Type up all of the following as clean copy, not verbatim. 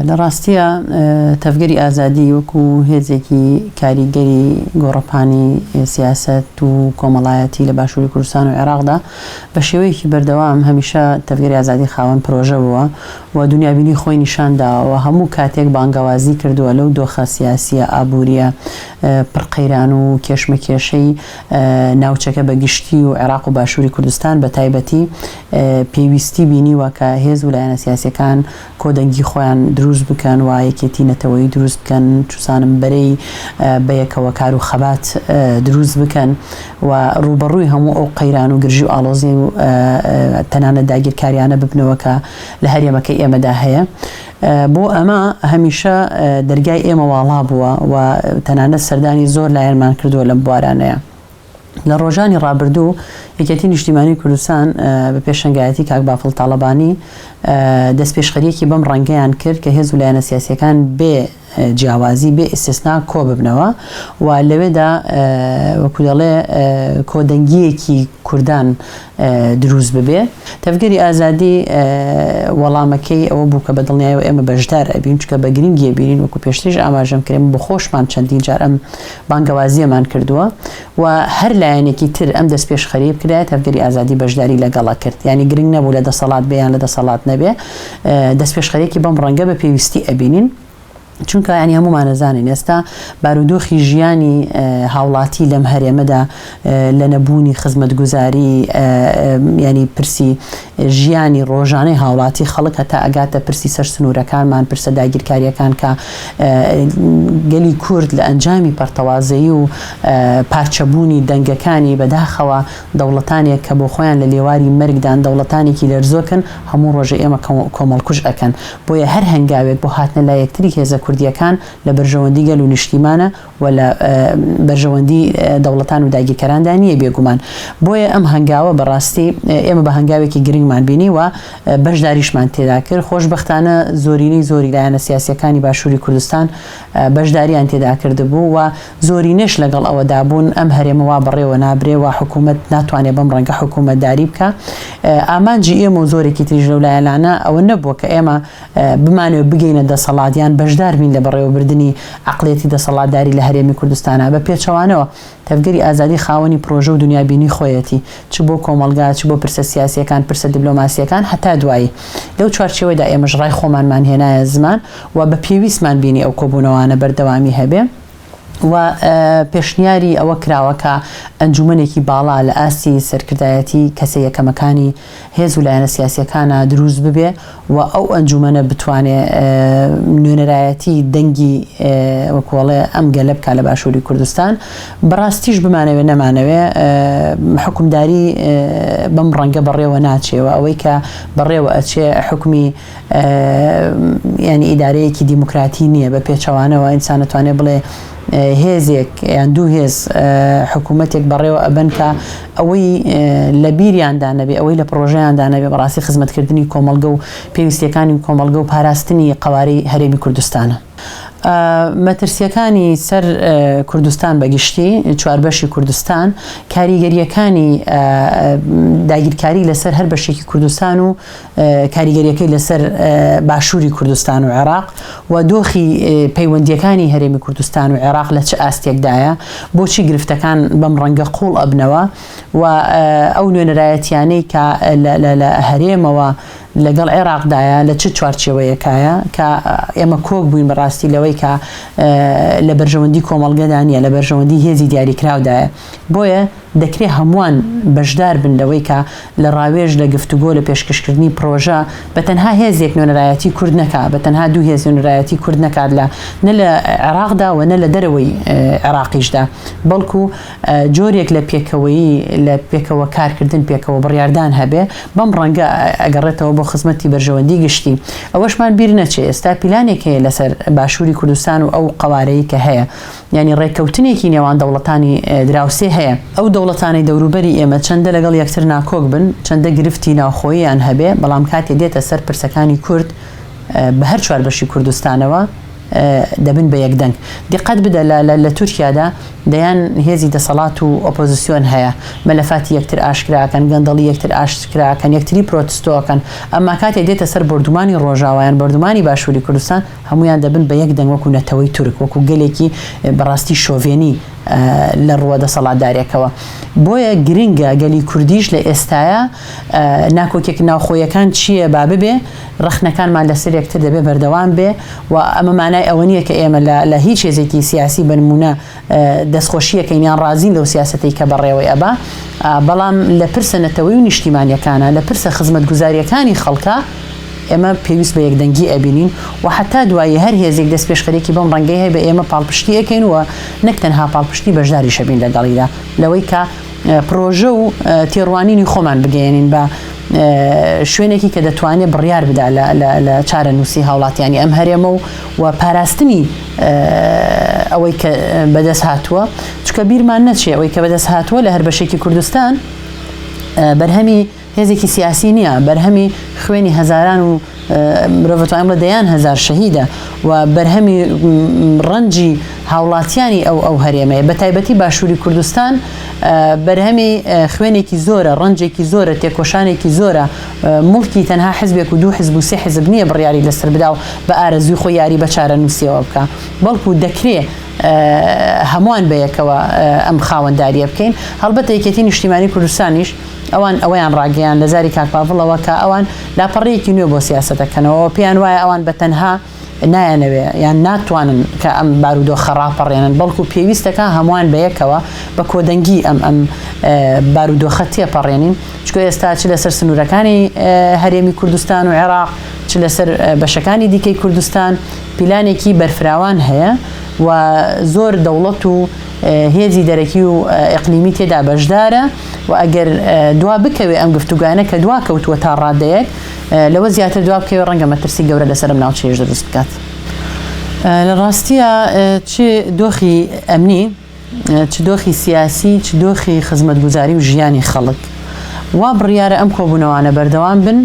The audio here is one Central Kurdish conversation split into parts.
لە تەفگەری ئازادی وەکو هێزێکی کاریگەری گۆڕەپانی سیاست و کۆمەڵایەتی لە باشووری کوردستان و عێراقدا بە شێوەیەکی بەردەوام هەمیشە تەفگەری ئازادی خاوەن پرۆژە بووە و دنیابینی خۆی نیشانداوە هەموو کاتێک بانگەوازی کردووە لەو دۆخە سیاسیە ئابووریە پڕقەیران و کێشمەکێشەی ناوچەکە بە گشتی و عێراق و باشووری کوردستان بە تایبەتی پێویستی بینیوە کە هێز و لایەنە سیاسیەکان کۆدەنگی خۆیان دروست بکەن و یەکێتی نەتەوەیی دروست بکەن چوسانم بەرەی بەیەکەوە کار و خەبات دروست بکەن و ڕوبەڕووی هەموو ئەو قەیران و گرژی و ئاڵۆزی و تەنانەت داگیرکاریانە ببنەوە کە لە هەرێمەکەی ئێمەدا هەیە. بۆ ئەمە هەمیشە دەرگای ئێمە واڵا بووە و تەنانەت سەردانی زۆر لایەنمان کردووە لەم بوارانەیە. لە ڕۆژانی ڕابردوو یەکێتی نیشتیمانی کوردستان بە پێشەنگایەتی کاک بافڵ تاڵەبانی دەستپێشخەریەکی بەم ڕەنگەیان کرد کە هێز و لایەنە سیاسیەکان بێ جیاوازی بێ ئیسtisنا کۆ ببنەوە و لەوێدا وەکو دەڵێ کۆدەنگیەکی کوردان دروست ببێ. تەفگەری ئازادی وەڵامەکەی ئەوە بوو کە بە دڵنیاییەوە ئێمە بەشدار ئەبین چکە بە گرنگیە بینین وەکو پێشتریش ئاماژەم کرێن بۆ خۆشمان چەندین جار ئەم بانگەوازیەمان کردووە و هەر لایەنێکی تر ئەم دەستپێشخەری بکرایە تەفگەری ئازادی بەشداری لەگەڵا کرد. یعنی گرنگ نەبوو لە دەسەڵات بێیان لە دەسەڵات نەبێ دەستپێشخەرێکی بەم ڕەنگە بە پێویستی ئەبینین چونکە ینی هەمومان نەزانین ئێستا بارودۆخی ژیانی هاوڵاتی لەم هەرێمەدا لە نەبوونی خزمەتگوزاری ینی پرسی ژیانی ڕۆژانەی هاوڵاتی خەڵک هەتا ئەگاتە پرسی سەر سنوورەکانمان پرسە داگیرکاریەکان کە گەلی کورد لە ئەنجامی پەرتەوازەیی و پارچەبوونی دەنگەکانی بەداخەوە دەوڵەتانێک کە بۆ خۆیان لە لێواری مەرگدان دەوڵەتانێکی لەرزۆکن هەموو ڕۆژە ئێمە کۆمەڵکوژ ئەکەن بۆیە هەر هەنگاوێک بۆ هاتنە لای یەکتری هێزە کوردیەکان لە بەرژەوەندی گەل و نیشتیمانە و لە بەرژەوەندی دەوڵەتان و داگیرکەراندا نییە بێگومان. بۆیە ئەم هەنگاوە بەڕاستی ئێمە بە هەنگاوێکی گرنگمان بینی و بەشداریشمان تێدا کرد. خۆشبەختانە زۆرینەی زۆری لایەنە سیاسیەکانی باشووری کوردستان بەشداریان تێدا کردبوو و زۆرینەش لەگەڵ ئەوەدا بوون ئەم هەرێمەوە بەڕێوە نابرێ و حکوومەت ناتوانێت بەم ڕەنگە حکوومەتداری بکە. ئامانجی ئێمە و زۆرێکی تریژ لەو لایەنانە ئەوە نەبووە کە ئێمە بمانێت بگەینە دەسەڵاتیان بەشدار بین لە بەڕێوەبردننی عقلێتی دەسەڵاتداری لە هەرێمی کوردستانە بە پێچەوانەوە. تەفگەری ئازادی خاوەنی پرۆژە و دنیابینی خۆیەتی چ بۆ کۆمەلگا چ بۆ پرسە سیاسیەکان پرسە دیبلۆماسیەکان هەتا دوایی لەو چوارچێوەیدا ئێمەش ڕای خۆمانمان هێنایە زمان و بە پێویستمان بینی ئەو کۆبوونەوانە بەردەوامی هەبێ و پێشنیاری ئەوە کراوەکە ئەنجومەنێکی باڵا لە ئاستی سەرکردایەتی کەسە یەکەمەکانی هێز و لایەنە سیاسیەکانە دروست ببێ و ئەو ئەنجومەنە بتوانێت نوێنەرایەتی دەنگی وەکوڵێ ئەم گەلە بکە لە باشووری کوردستان. بەڕاستیش بمانەوێ نەمانەوێ حکومداری بەم ڕەنگە بەڕێوە ناچێەوە ئەوەی کە بەڕێوە ئەچێ حکومی ینی ئیدارەیەکی دیموکراتی نییە بە پێچەوانەوە ئینسان نەتوانێت بڵێ هێزێک یان دوو هێز حکوومەتێک بەڕێوە ئەبن کە ئەوەی لە بیریاندا نەبێ ئەوەی لە پرۆژەیاندا نەبێ بەڕاستی خزمەتکردنی کۆمەلگە و پێویستیەکانی کۆمەلگە و پاراستنی قەوارەی هەرێمی کوردستانە. مەترسیەکانی سەر کوردستان بەگشتی چواربەشی کوردستان کاریگەریەکانی داگیرکاری لەسەر هەر بەشێکی کوردستان و کاریگەریەکەی لەسەر باشووری کوردستان و عێراق و دۆخی پەیوەندیەکانی هەرێمی کوردستان و عێراق لە چه ئاستێکدایە بۆچی گرفتەکان بەم ڕەنگە قوڵ ئەبنەوە و ئەو نوێنەرایەتیانەی کە لە هەرێمەوە لەگەڵ عێراقدایە لە چ چوارچێوەیەکایە کە ئێمە کۆک بووین بەڕاستی لەوەی کە لە بەرژەوەندی کۆمەڵگەدانە لە بەرژەوەندی هێزی دیاریکراودایە. بۆیە دەکرێت هەمووان بەشدار بن لەوەی کە لە ڕاوێژ لە گفتوگۆ لە پێشکەشکردنی پرۆژە بە تەنها هێزێک نوێنەرایەتی کورد نەکات بە تەنها دوو هێز نوێنەرایەتی کورد نەکات نە لە عێراقدا و نە لە دەرەوەی عێراقیشدا بەڵکو جۆرێک لە پێکەوەیی لە پێکەوە کارکردن پێکەوە بڕیاردان هەبێ بەم ڕەنگە ئەگەڕێتەوە بۆ خزمەتی بەرژەوەندی گشتی. ئەوەشمان بیر نەچێ ئێستا پیلانێک هەیە لەسەر باشووری کوردستان و ئەو قەوارەیە کە هەیە ینی ڕێککەوتنێکی نێوان دەوڵەتانی دراوسێ هەیە. ئەو دەوڵەتانی دەوروبەری ئێمە چەندە لەگەڵ یەکتر ناکۆک بن چەندە گرفتی ناوخۆییان هەبێ بەڵام کاتێ دێتە سەر پرسەکانی کورد بە هەر چواربەشی کوردستانەوە دەبن بە یەکدەنگ دیقەت بدە لە تورکیادا دەیان هێزی دەسەڵات و ئۆپۆزیسیۆن هەیە مەلەفاتی یەکتر ئاشکراکەن گەندەڵی یەکتر ئاشکراکەن یەکتری پرۆتستۆکەن ئەمما کاتێک دێتە سەر بردومانی ڕۆژاوایان بردومانی باشووری کوردستان هەمویان دەبن بە یەکدەنگ وەکو نەتەوەی تورک وەکو گەلێکی بەڕاستی شۆڤێنی لە ڕووە دەسەڵاتداریەکەوە بۆیە گرنگە گەلی کوردیش لە ئێستاە ناکۆکێک ناوخۆیەکان چییە با ببێ ڕخنەکانمان لەسەر یەکتر دەبێ بەردەوام بێ و ئەمە مانای ئەوە نییە کە ئێمە لە هیچ هێزێکی سیاسی بنمونە دەستخۆشیەکەینیان رازین لەو سیاسەتەی کە بەڕێوەی ئەبا بەڵام لە پرسە نەتەوەی و نیشتیمانیەکانە لە پرسە خزمەتگوزاریەکانی خەڵکە ئێمە پێویست بە یەکدەنگی ئەبینین و حتا دوایی هەر هێزێک دەست پێشخەرێکی بەم ڕەنگەی هەیە بە ئێمە پاڵپشتی ئەەکەین و نەک تەنها پاڵپشتی بەشداری شەبین لەگەڵیدا لەوەی کە پرۆژە و تێڕوانینی خۆمان بگەێنین بە شوێنێکی کە دەتوانێت بڕیار بدا لە چارە نووسی هاوڵاتیانی ئەم هەرێمە و پاراستنی ئەوەی کە بەدەست هاتووە چکە بیرمان نەچێ ئەوەی کە بەدەست هاتووە لە هەر بەشێکی کوردستان بەرهەمی هێزێکی سیاسی نییە بەرهەمی خوێنی هەزاران و مرۆڤەتوانین بڵێ دەیان هەزار شەهیدە و بەرهەمی ڕەنجی هاوڵاتیانی ئەو هەرێمەیە بە تایبەتی باشووری کوردستان بەرهەمی خوێنێکی زۆرە ڕەنجێکی زۆرە تێکۆشانێکی زۆرە مڵکی تەنها حزبێک و دوو حزب و سێ حزب نییە بڕیاری لەسەر بدا و بە ئارەزوی خۆی یاری بە چارە نووسیەوە بکە بەڵکو دەکرێت هەمووان بەیەکەوە ئەم خاوەنداریە بکەین هەڵبەتە یەکێتی نیشتیمانی کوردستانیش ئەویان ڕاگەیان لە زاری کاکپاڤڵەوە کە ئەوان لاپەڕەیەکی نوێ بۆ سیاسەتەکەنەوە پێیان وایە ئەوان بە تەنها نایەنەوێ یان ناتوانن کە ئەم بارودۆ خەڕاپەڕێنن بەڵکو پێویستەکە هەمووان بەیەکەوە بە کۆدەنگی ئەم بارودۆخە تێپەڕێنین چکە ئێستا چ لەسەر سنوورەکانی هەرێمی کوردستان و عێراق چ لەسەر بەشەکانی دیکەی کوردستان پیلانێکی بەرفراوان هەیە و زۆر دەوڵەت و هێزی دەرەکی و ئەقلیمی تێدا بەشدارە و ئەگەر دوا بکەوێ ئەم گفتوگانە کە دوا کەوتووە تا ڕادەیەک لەوە زیاتر دوا بکەوێ ڕەنگە مەترسی گەورە لەسەرم ناوچەیەش دەست بکات لە ڕاستیە چ دۆخی ئەمنی چ دۆخی سیاسی چ دۆخی خزمەتگوزاری و ژیانی خەڵک وا بڕیارە ئەم کۆبوونەوانە بەردەوام بن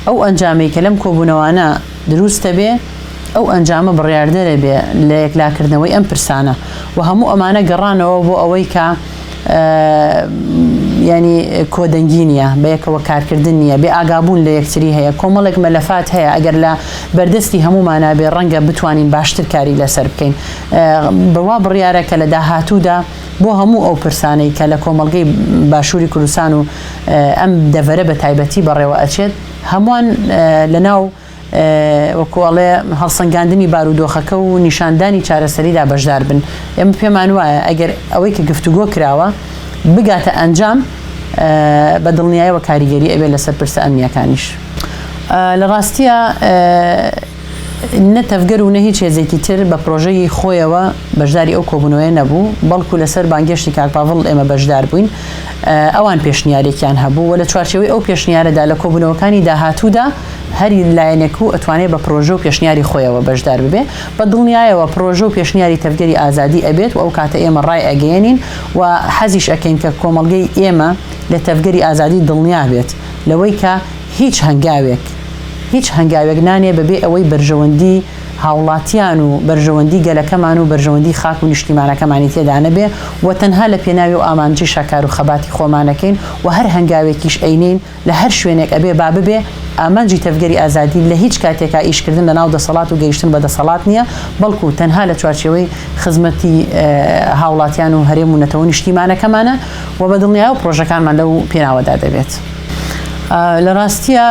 ئەو ئەنجامەی کە لەم کۆبوونەوانە دروستە بێ ئەو ئەنجامە بڕیاردەرە بێ لە یەکلاکردنەوەی ئەم پرسانە و هەموو ئەمانە گەڕانەوە بۆ ئەوەی کە ینی کۆدەنگی نییە بەیەکەوە کارکردن نییە بێ ئاگابوون لە یەکتری هەیە کۆمەڵێک مەلەفات هەیە ئەگەر لە بەردەستی هەمومانە بێ ڕەنگە بتوانین باشتر کاری لەسەر بکەین بڕوا بڕیارە کە لە داهاتوودا بۆ هەموو ئەو پرسانەی کە لە کۆمەڵگەی باشووری کوردستان و ئەم دەڤەرە بە تایبەتی بەڕێوە ئەچێت هەمووان لەناو وەکوڵێ هەڵسەنگاندنی بارودۆخەکە و نیشاندانی چارەسەریدا بەشدار بن ئێمە پێمان وایە ئەگەر ئەوەی کە گفتوگۆ کراوە بگاتە ئەنجام بە دڵنیایەوە کاریگەری ئەبێ لەسەر پرسە ئەمنیەکانیش لە ڕاستیە نە تەفگەر و نە هیچ هێزێکی تر بە پرۆژەی خۆیەوە بەشداری ئەو کۆبوونەوەی نەبوو بەڵکو لەسەر بانگێشتی کاکپاڤڵ ئێمە بەشدار بووین ئەوان پێشنیارێکیان هەبوو و لە چوارچەوەی ئەو پێشنیارەدا لە کۆبوونەوەکانی داهاتوودا هەری لایەنێک و ئەتوانێت بە پرۆژە و پێشنیاری خۆیەوە بەشدار ببێ بە دڵنیایەوە پرۆژە و پێشنیاری تەفگەری ئازادی ئەبێت و ئەو کاتە ئێمە ڕای ئەگەێنین و حەزیش ئەکەین کە کۆمەڵگەی ئێمە لە تەفگەری ئازادی دڵنیا بێت لەوەی کە هیچ هەنگاوێک نانێ بەبێ ئەوەی بەرژەوەندی هاوڵاتیان و بەرژەوەندی گەلەکەمان و بەرژەوەندی خاک و نیشتیمانەکەمانی تێدا نەبێ و تەنها لە پێناوی و ئامانجی شەکار و خەباتی خۆمانەکەین و هەر هەنگاوێکیش ئەینین لە هەر شوێنێک ئەبێ با ببێ ئامانجی تەفگەری ئازادی لە هیچ کاتێکا ئیشکردن لە ناو دەسەڵات و گەیشتن بە دەسەڵات نییە بەڵکو تەنها لە چوارچێوەی خزمەتی هاوڵاتیان و هەرێم و نەتەوە نیشتیمانەکەمانە و بە دڵنیایە و پرۆژەکانمان لەو پێناوەدا دەبێت لە ڕاستیە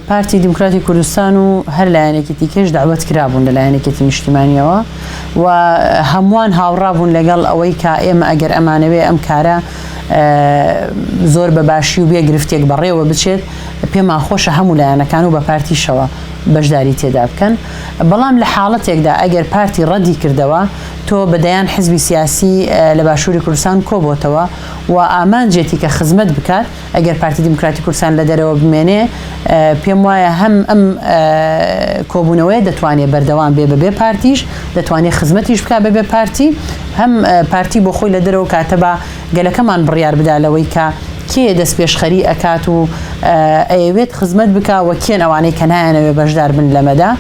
پارتی دیموکراتی کوردستان و هەر لایەنێکی دیکەش داوەت کرابوون لە لایەنێکی نیشتیمانیەوە و هەمووان هاوڕابوون لەگەڵ ئەوەی کە ئێمە ئەگەر ئەمانەوێ ئەم کارە زۆر بە باشی و بێ گرفتێک بەڕێوە بچێت پێمان خۆشە هەموو لایەنەکان و بە پارتیشەوە بەشداری تێدا بکەن بەڵام لە حاڵەتێکدا ئەگەر پارتی ڕەدی کردەوە تۆ بەدەیان حزبی سیاسی لە باشووری کوردستان کۆبۆتەوە و ئامانجێتی کە خزمەت بکات ئەگەر پارتی دیموکراتی کوردستان لە دەرەوە بمێنێ پێم وایە هەم ئەم کۆبوونەوەی دەتوانێت بەردەوام بێ بەبێ پارتیش دەتوانێت خزمەتیش بکات بەبێ پارتی هەم پارتی بۆ خۆی لە دەرەوە کاتە بە گەلەکەمان بڕیار بدا لەوەی کە کێ دەست پێشخەری ئەکات و ئەوێت خزمەت بکە و کێن ئەوانەی کە نایەنەوێ بەشدار بن لەمەدا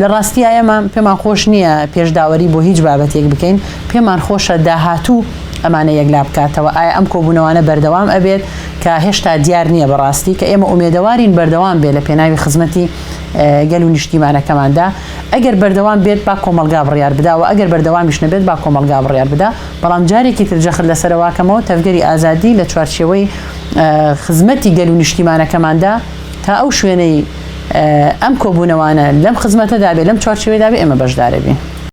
لە ڕاستیە ئێمە پێمان خۆش نییە پێشداوەری بۆ هیچ بابەتێک بکەین پێمان خۆشە داهاتوو ئەمانە یەکلا بکاتەوە ئایا ئەم کۆبوونەوانە بەردەوام ئەبێت کە هێشتا دیار نییە بەڕاستی کە ئێمە ئومێدەوارین بەردەوام بێت لە پێناوی خزمەتی گەل و نیشتیمانەکەماندا ئەگەر بەردەوام بێت با کۆمەلگا بڕیار بدا و ئەگەر بەردەوامیش نەبێت با کۆمەلگا بڕیار بدا بەڵام جارێکی تر جەخت لەسەرەواکەمەوە تەفگەری ئازادی لە چوارچێوەی خزمەتی گەل و نیشتیمانەکەماندا تا ئەو شوێنەی ئەم کۆبوونەوانە لەم خزمەتەدا بێت لەم چوارچێوەیدا بێت ئێمە بەشدارە بین.